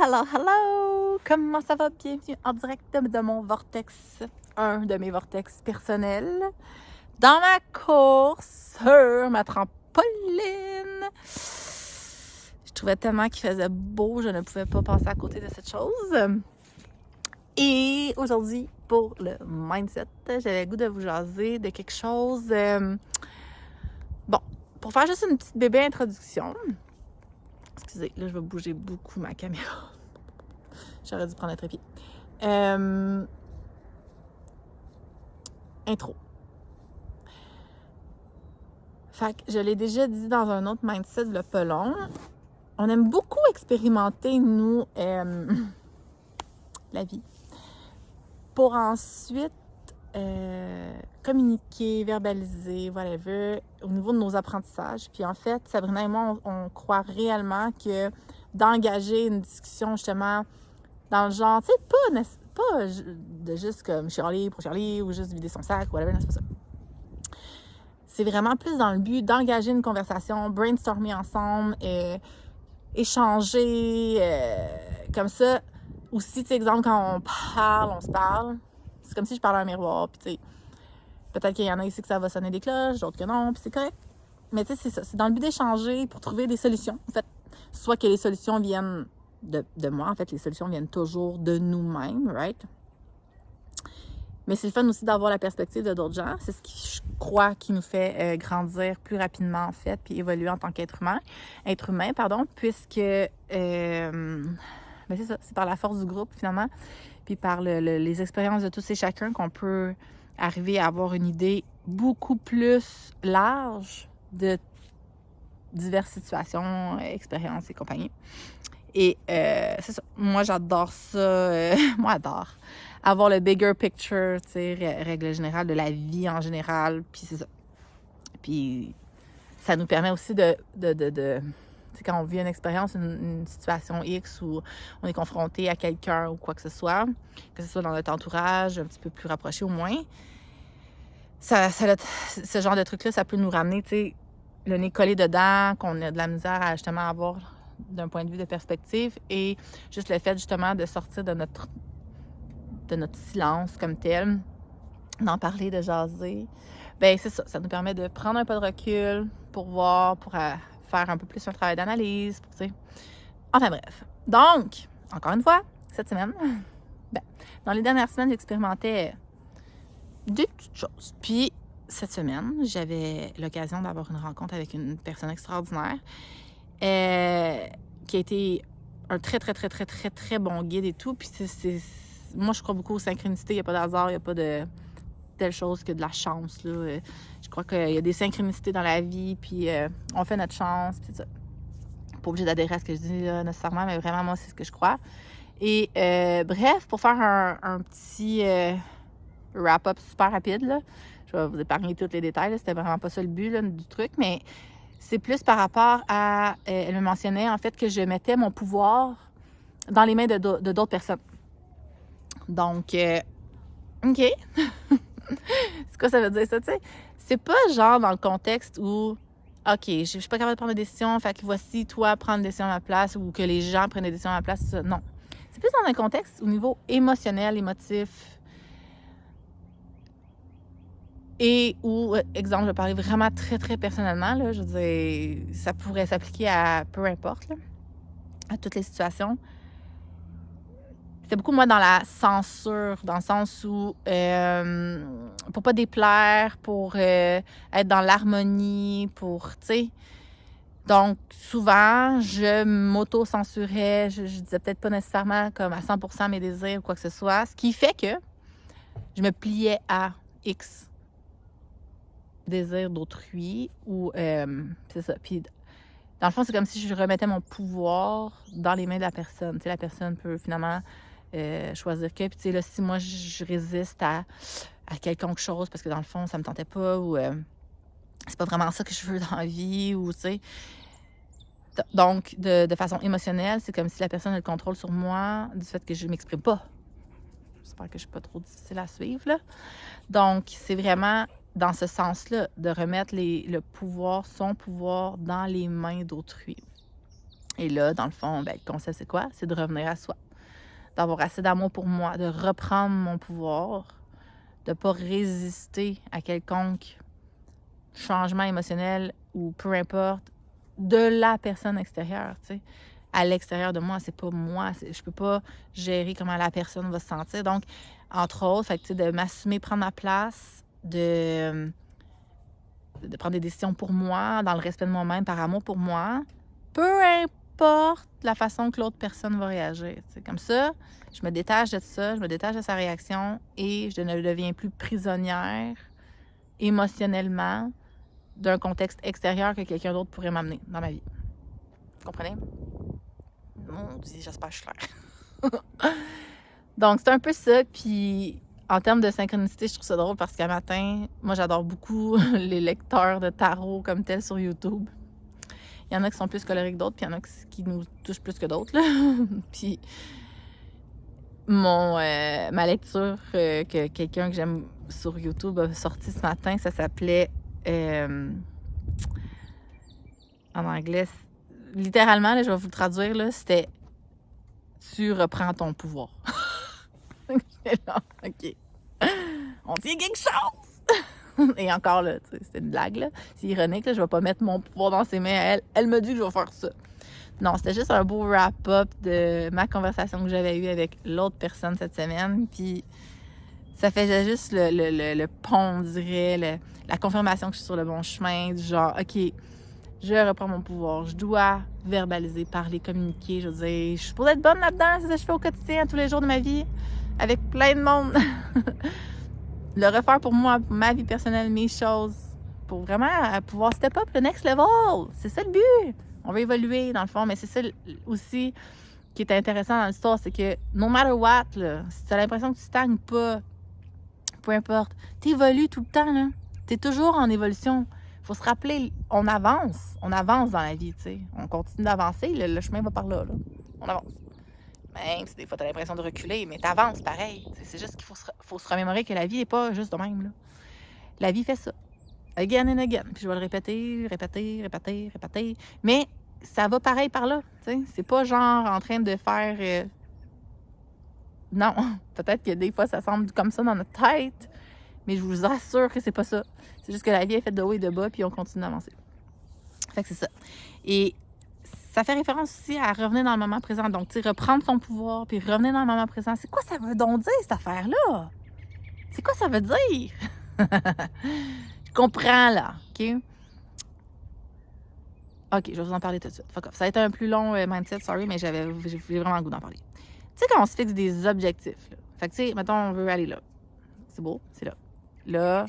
Hello! Comment ça va? Bienvenue en direct de mon vortex, un de mes vortex personnels, dans ma course sur ma trampoline. Je trouvais tellement qu'il faisait beau, je ne pouvais pas passer à côté de cette chose. Et aujourd'hui, pour le mindset, j'avais le goût de vous jaser de quelque chose. Bon, pour faire juste une petite bébé introduction. Excusez, là, je vais bouger beaucoup ma caméra. J'aurais dû prendre un trépied. Intro. Fait que je l'ai déjà dit dans un autre mindset, le pas long. On aime beaucoup expérimenter, nous, la vie. Pour ensuite communiquer, verbaliser, whatever, au niveau de nos apprentissages. Puis en fait, Sabrina et moi, on croit réellement que d'engager une discussion, justement, dans le genre, tu sais, pas de juste comme chialer pour chialer ou juste vider son sac, whatever, non, c'est pas ça. C'est vraiment plus dans le but d'engager une conversation, brainstormer ensemble, échanger, comme ça. Aussi, tu sais, exemple, quand on se parle, c'est comme si je parlais à un miroir, puis tu sais, peut-être qu'il y en a ici que ça va sonner des cloches, d'autres que non, puis c'est correct. Mais tu sais, c'est ça, c'est dans le but d'échanger pour trouver des solutions. En fait, soit que les solutions viennent de moi, en fait, les solutions viennent toujours de nous-mêmes, right? Mais c'est le fun aussi d'avoir la perspective de d'autres gens. C'est ce qui, je crois, qui nous fait grandir plus rapidement, en fait, puis évoluer en tant qu'être humain, puisque, ben c'est ça, c'est par la force du groupe, finalement, puis par les expériences de tous et chacun qu'on peut arriver à avoir une idée beaucoup plus large de diverses situations, expériences et compagnie. Et c'est ça. Moi, j'adore ça. Moi, j'adore avoir le bigger picture, tu sais, règle générale de la vie en général. Puis c'est ça. Puis ça nous permet aussi de tu sais, quand on vit une expérience, une situation X où on est confronté à quelqu'un ou quoi que ce soit dans notre entourage, un petit peu plus rapproché au moins, ce genre de truc-là, ça peut nous ramener, tu sais, le nez collé dedans, qu'on a de la misère à justement avoir d'un point de vue de perspective, et juste le fait justement de sortir de notre silence comme tel, d'en parler, de jaser, ben c'est ça, ça nous permet de prendre un pas de recul pour voir, pour faire un peu plus un travail d'analyse, pour, tu sais. Enfin bref. Donc, encore une fois, cette semaine, ben, dans les dernières semaines, j'expérimentais deux petites choses. Puis, cette semaine, j'avais l'occasion d'avoir une rencontre avec une personne extraordinaire qui a été un très, très, très, très, très, très bon guide et tout. Puis, moi, je crois beaucoup aux synchronicités. Il n'y a pas d'hasard, il n'y a pas de telle chose que de la chance, là. Je crois qu'il y a des synchronicités dans la vie, puis on fait notre chance, puis ça. Pas obligé d'adhérer à ce que je dis là, nécessairement, mais vraiment, moi, c'est ce que je crois. Et bref, pour faire un petit wrap-up super rapide, là, je vais vous épargner tous les détails, c'était vraiment pas ça le but là, du truc, mais c'est plus par rapport à... elle me mentionnait, en fait, que je mettais mon pouvoir dans les mains de d'autres personnes. Donc, OK. C'est quoi ça veut dire, ça, tu sais? C'est pas genre dans le contexte où, OK, je suis pas capable de prendre des décisions, fait que voici, toi, prendre des décisions à ma place, ou que les gens prennent des décisions à ma place, ça. Non. C'est plus dans un contexte au niveau émotionnel, émotif, et où, exemple, je vais parler vraiment très, très personnellement, là, je veux dire, ça pourrait s'appliquer à peu importe, là, à toutes les situations. C'est beaucoup, moi, dans la censure, dans le sens où, pour pas déplaire, pour être dans l'harmonie, pour, tu sais. Donc, souvent, je m'auto-censurais, je disais peut-être pas nécessairement comme à 100% mes désirs ou quoi que ce soit, ce qui fait que je me pliais à X désirs d'autrui ou, c'est ça. Puis, dans le fond, c'est comme si je remettais mon pouvoir dans les mains de la personne. Tu sais, la personne peut finalement choisir que. Puis, tu sais, là, si moi, je résiste à quelconque chose parce que dans le fond, ça me tentait pas ou c'est pas vraiment ça que je veux dans la vie ou, tu sais. Donc, de façon émotionnelle, c'est comme si la personne a le contrôle sur moi du fait que je m'exprime pas. J'espère que je suis pas trop difficile à suivre, là. Donc, c'est vraiment dans ce sens-là, de remettre le pouvoir, son pouvoir, dans les mains d'autrui. Et là, dans le fond, ben, le concept, c'est quoi? C'est de revenir à soi, d'avoir assez d'amour pour moi, de reprendre mon pouvoir, de ne pas résister à quelconque changement émotionnel ou peu importe de la personne extérieure, tu sais. À l'extérieur de moi, c'est pas moi. Je peux pas gérer comment la personne va se sentir. Donc, entre autres, fait que, tu sais, de m'assumer, prendre ma place, de prendre des décisions pour moi, dans le respect de moi-même, par amour pour moi, peu importe la façon que l'autre personne va réagir. Tu sais. Comme ça, je me détache de ça, je me détache de sa réaction et je ne deviens plus prisonnière émotionnellement d'un contexte extérieur que quelqu'un d'autre pourrait m'amener dans ma vie. Vous comprenez? Mon Dieu, j'espère que je suis claire. Donc, c'est un peu ça. Puis, en termes de synchronicité, je trouve ça drôle parce qu'à matin, moi, j'adore beaucoup les lecteurs de tarot comme tel sur YouTube. Il y en a qui sont plus colorés que d'autres, puis il y en a qui nous touchent plus que d'autres. Puis, ma lecture que quelqu'un que j'aime sur YouTube a sorti ce matin, ça s'appelait en anglais, littéralement, là, je vais vous le traduire, là, c'était « Tu reprends ton pouvoir ». OK. On tient quelque chose! Et encore là, c'est une blague, là. C'est ironique, là, je vais pas mettre mon pouvoir dans ses mains à elle. Elle me dit que je vais faire ça. Non, c'était juste un beau wrap-up de ma conversation que j'avais eue avec l'autre personne cette semaine. Puis ça faisait juste le pont, on dirait, la confirmation que je suis sur le bon chemin, du genre, OK, je reprends mon pouvoir, je dois verbaliser, parler, communiquer. Je veux dire, je suis supposée être bonne là-dedans, c'est ça que je fais au quotidien, tous les jours de ma vie, avec plein de monde. Le refaire pour moi, pour ma vie personnelle, mes choses, pour vraiment pouvoir step up le next level. C'est ça le but. On va évoluer, dans le fond, mais c'est ça aussi qui est intéressant dans l'histoire, c'est que no matter what, là, si tu as l'impression que tu stagnes pas, peu importe, tu évolues tout le temps, là. Tu es toujours en évolution. Il faut se rappeler, on avance dans la vie, tu sais. On continue d'avancer, le chemin va par là, là. On avance. Même si des fois, tu as l'impression de reculer, mais tu avances pareil. C'est juste qu'il faut se remémorer que la vie n'est pas juste de même, là. La vie fait ça. Again and again. Puis je vais le répéter. Mais ça va pareil par là, tu sais. C'est pas genre en train de faire... Non, peut-être que des fois, ça semble comme ça dans notre tête, mais je vous assure que c'est pas ça. C'est juste que la vie est faite de haut et de bas, puis on continue d'avancer. Fait que c'est ça. Et ça fait référence aussi à revenir dans le moment présent. Donc, tu sais, reprendre son pouvoir, puis revenir dans le moment présent. C'est quoi ça veut donc dire, cette affaire-là? C'est quoi ça veut dire? Je comprends, là, OK? OK, je vais vous en parler tout de suite. Fuck off. Ça a été un plus long mindset, sorry, mais j'ai vraiment le goût d'en parler. Tu sais, quand on se fixe des objectifs, là. Fait que, tu sais, mettons, on veut aller là. C'est beau, c'est là. Là,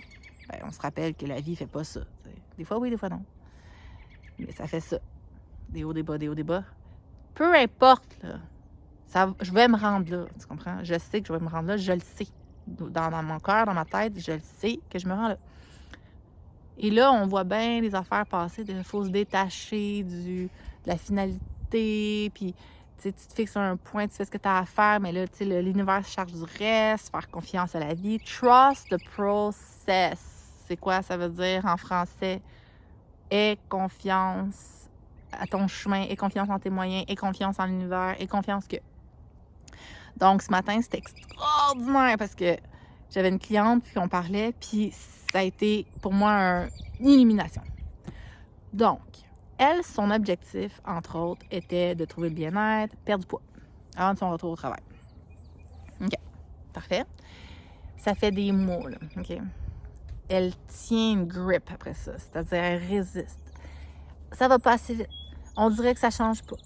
ben, on se rappelle que la vie fait pas ça. T'sais. Des fois, oui, des fois, non. Mais ça fait ça. Des hauts, des bas, des hauts, des bas. Peu importe, là. Je vais me rendre là, tu comprends? Je sais que je vais me rendre là, je le sais. Dans mon cœur, dans ma tête, je le sais que je me rends là. Et là, on voit bien les affaires passer, il faut se détacher de la finalité, puis tu te fixes un point, tu fais ce que tu as à faire, mais là, tu sais, l'univers se charge du reste, faire confiance à la vie. Trust the process. C'est quoi ça veut dire en français? Aie confiance à ton chemin, aie confiance en tes moyens, aie confiance en l'univers, aie confiance que... Donc, ce matin, c'était extraordinaire parce que j'avais une cliente, puis on parlait, puis ça a été pour moi une illumination. Donc, elle, son objectif, entre autres, était de trouver le bien-être, perdre du poids avant de son retour au travail. OK, parfait. Ça fait des mois, là, OK? Elle tient une grip après ça, c'est-à-dire elle résiste. Ça va pas assez vite. On dirait que ça change pas.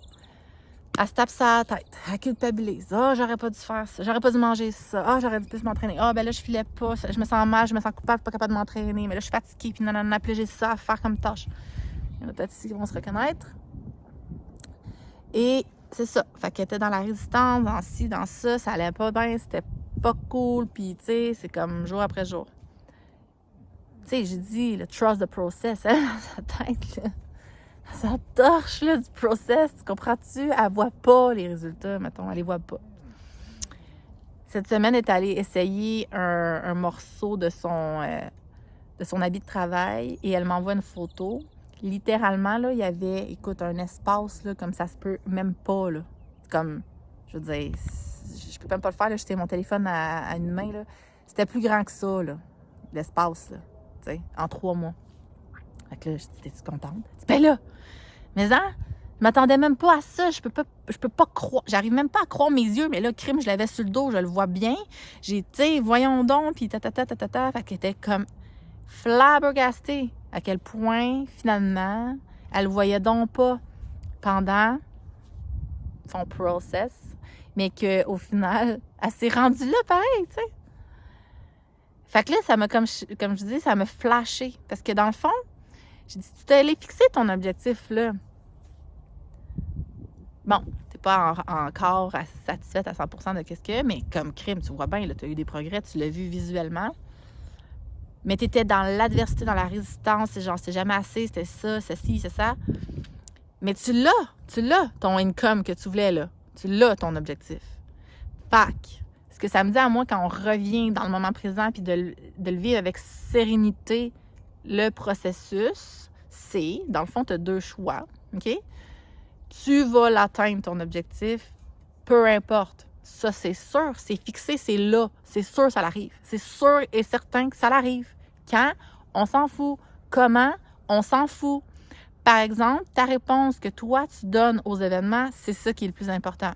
Elle se tape ça à la tête, elle culpabilise. « Ah, j'aurais pas dû faire ça, j'aurais pas dû manger ça, ah, j'aurais dû plus m'entraîner. Ah, ben là, je filais pas, je me sens mal, je me sens coupable, pas capable de m'entraîner, mais là, je suis fatiguée, puis nanana, puis là, j'ai ça à faire comme tâche. » Il y en a peut-être ici qui vont se reconnaître. Et c'est ça. Fait qu'elle était dans la résistance, dans ci, dans ça, ça allait pas bien, c'était pas cool, puis tu sais, c'est comme jour après jour. Tu sais, j'ai dit, le trust the process, elle, dans sa tête, là. Ça torche, là, du process, tu comprends-tu? Elle voit pas les résultats, mettons, elle les voit pas. Cette semaine, elle est allée essayer un morceau de son habit de travail et elle m'envoie une photo Littéralement, là, il y avait, écoute, un espace, là, comme ça se peut même pas, là. Comme, je veux dire, je peux même pas le faire, là, j'étais mon téléphone à une main, là. C'était plus grand que ça, là, l'espace, là, tu sais, en 3 mois. Fait que là, je dis, t'es-tu contente? Je dis, ben là, mais hein, je m'attendais même pas à ça, je peux pas croire, j'arrive même pas à croire mes yeux, mais là, crime, je l'avais sur le dos, je le vois bien. J'ai, tu sais, voyons donc, puis fait qu'elle était comme flabbergastée à quel point, finalement, elle voyait donc pas pendant son process, mais qu'au final, elle s'est rendue là pareil, tu sais. Fait que là, ça m'a, comme je dis, ça m'a flashé. Parce que dans le fond, j'ai dit, tu t'es allé fixer ton objectif, là. Bon, t'es pas encore satisfaite à 100% de qu'est-ce que, mais comme crime, tu vois bien, là, tu as eu des progrès, tu l'as vu visuellement. Mais tu étais dans l'adversité, dans la résistance, c'est genre, c'est jamais assez, c'était ça, ceci, c'est ça. Mais tu l'as, ton income que tu voulais, là. Tu l'as, ton objectif. Fac. Ce que ça me dit à moi quand on revient dans le moment présent puis de le vivre avec sérénité, le processus, c'est, dans le fond, tu as 2 choix, OK? Tu vas l'atteindre, ton objectif, peu importe. Ça, c'est sûr, c'est fixé, c'est là. C'est sûr, ça l'arrive. C'est sûr et certain que ça l'arrive. Quand? On s'en fout. Comment? On s'en fout. Par exemple, ta réponse que toi, tu donnes aux événements, c'est ça qui est le plus important.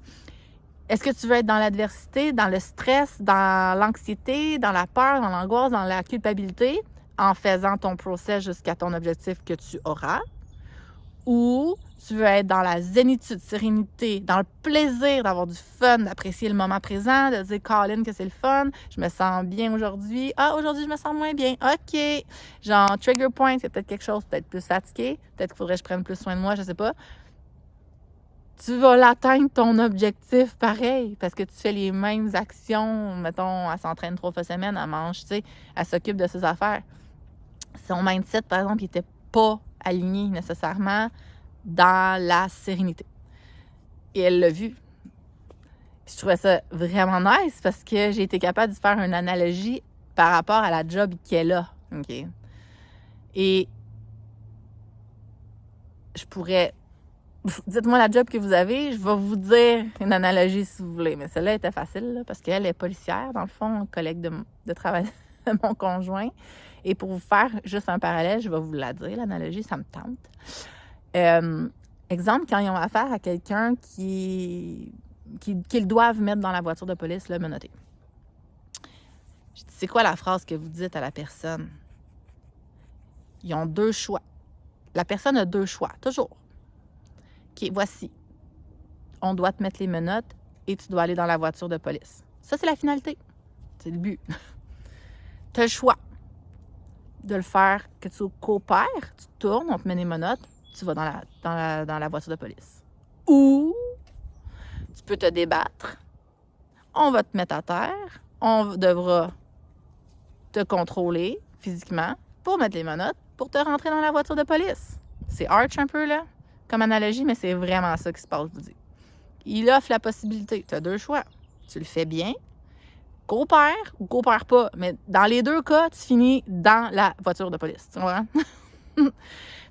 Est-ce que tu veux être dans l'adversité, dans le stress, dans l'anxiété, dans la peur, dans l'angoisse, dans la culpabilité, en faisant ton process jusqu'à ton objectif que tu auras? Ou tu veux être dans la zénitude, sérénité, dans le plaisir d'avoir du fun, d'apprécier le moment présent, de dire, Colin, que c'est le fun, je me sens bien aujourd'hui. Ah, aujourd'hui, je me sens moins bien. OK. Genre, trigger point, c'est peut-être quelque chose, peut-être plus fatigué. Peut-être qu'il faudrait que je prenne plus soin de moi, je sais pas. Tu vas l'atteindre, ton objectif, pareil, parce que tu fais les mêmes actions. Mettons, elle s'entraîne 3 fois semaine, elle mange, tu sais, elle s'occupe de ses affaires. Son mindset, par exemple, il n'était pas aligné nécessairement dans la sérénité. Et elle l'a vu. Puis je trouvais ça vraiment nice parce que j'ai été capable de faire une analogie par rapport à la job qu'elle a. OK? Et je pourrais... Dites-moi la job que vous avez, je vais vous dire une analogie si vous voulez. Mais celle-là était facile là, parce qu'elle est policière, dans le fond, collègue de travail de mon conjoint. Et pour vous faire juste un parallèle, je vais vous la dire, l'analogie, ça me tente. Exemple, quand ils ont affaire à quelqu'un qu'ils doivent mettre dans la voiture de police, là, menotté. Je dis, c'est quoi la phrase que vous dites à la personne? Ils ont 2 choix. La personne a 2 choix, toujours. OK, voici. On doit te mettre les menottes et tu dois aller dans la voiture de police. Ça, c'est la finalité. C'est le but. Tu as le choix de le faire, que tu coopères, tu tournes, on te met les menottes, tu vas dans la voiture de police. Ou tu peux te débattre, on va te mettre à terre, on devra te contrôler physiquement pour mettre les menottes, pour te rentrer dans la voiture de police. C'est arch un peu, là, comme analogie, mais c'est vraiment ça qui se passe, je vous dis. Il offre la possibilité. Tu as 2 choix. Tu le fais bien, coopère ou coopère pas. Mais dans les 2 cas, tu finis dans la voiture de police. Tu comprends?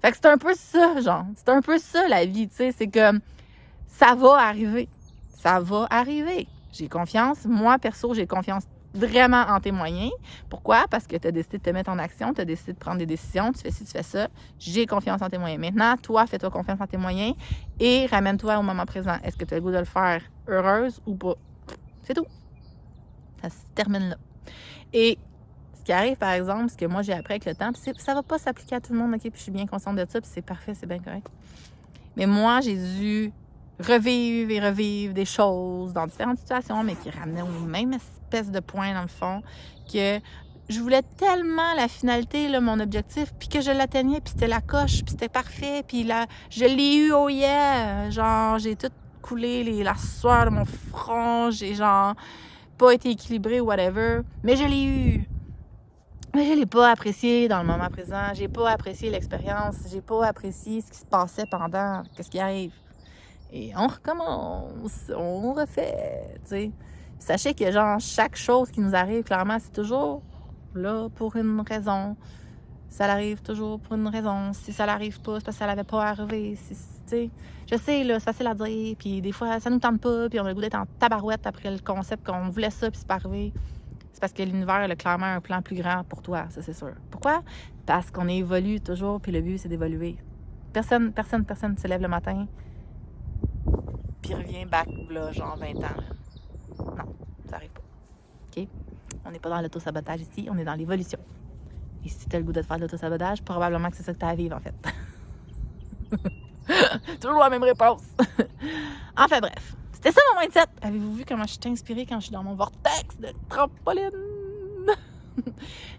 Fait que c'est un peu ça, genre. C'est un peu ça, la vie, tu sais. C'est que ça va arriver. Ça va arriver. J'ai confiance. Moi, perso, j'ai confiance vraiment en tes moyens. Pourquoi? Parce que tu as décidé de te mettre en action, tu as décidé de prendre des décisions, tu fais ci, tu fais ça. J'ai confiance en tes moyens. Maintenant, toi, fais-toi confiance en tes moyens et ramène-toi au moment présent. Est-ce que tu as le goût de le faire heureuse ou pas? C'est tout. Ça se termine là. Et ce qui arrive, par exemple, ce que moi j'ai appris avec le temps, puis ça va pas s'appliquer à tout le monde, OK? Puis je suis bien consciente de ça, puis c'est parfait, c'est bien correct. Mais moi, j'ai dû revivre et revivre des choses dans différentes situations, mais qui ramenaient au même espèce de point, dans le fond, que je voulais tellement la finalité, là, mon objectif, puis que je l'atteignais, puis c'était la coche, puis c'était parfait, puis là, je l'ai eu, oh yeah! Genre, j'ai tout coulé la sueur de mon front, j'ai genre pas été équilibrée, whatever, mais je l'ai eu! Mais je l'ai pas apprécié dans le moment présent, j'ai pas apprécié l'expérience, j'ai pas apprécié ce qui se passait pendant, qu'est-ce qui arrive. Et on recommence, on refait, tu sais. Sachez que, genre, chaque chose qui nous arrive, clairement, c'est toujours là pour une raison. Ça l'arrive toujours pour une raison. Si ça l'arrive pas, c'est parce que ça l'avait pas arrivé. Je sais, là, c'est facile à dire, puis des fois, ça nous tente pas, puis on a le goût d'être en tabarouette après le concept qu'on voulait ça, puis c'est pas arrivé. C'est parce que l'univers a clairement un plan plus grand pour toi, ça c'est sûr. Pourquoi? Parce qu'on évolue toujours, puis le but, c'est d'évoluer. Personne se lève le matin, puis revient back, là, genre 20 ans. Là. Non, ça arrive pas. OK? On n'est pas dans l'auto-sabotage ici, on est dans l'évolution. Et si tu as le goût de te faire de l'auto-sabotage, probablement que c'est ça que tu as à vivre, en fait. Toujours la même réponse. Enfin bref, c'était ça mon mindset. Avez-vous vu comment je suis inspirée quand je suis dans mon vortex de trampoline?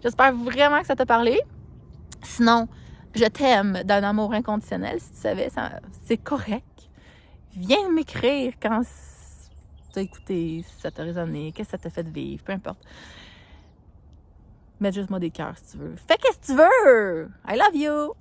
J'espère vraiment que ça t'a parlé. Sinon, je t'aime d'un amour inconditionnel. Si tu savais, c'est correct. Viens m'écrire quand tu as écouté, si ça t'a résonné, qu'est-ce que ça t'a fait vivre, peu importe. Mets juste moi des cœurs si tu veux. Fais qu'est-ce que tu veux! I love you!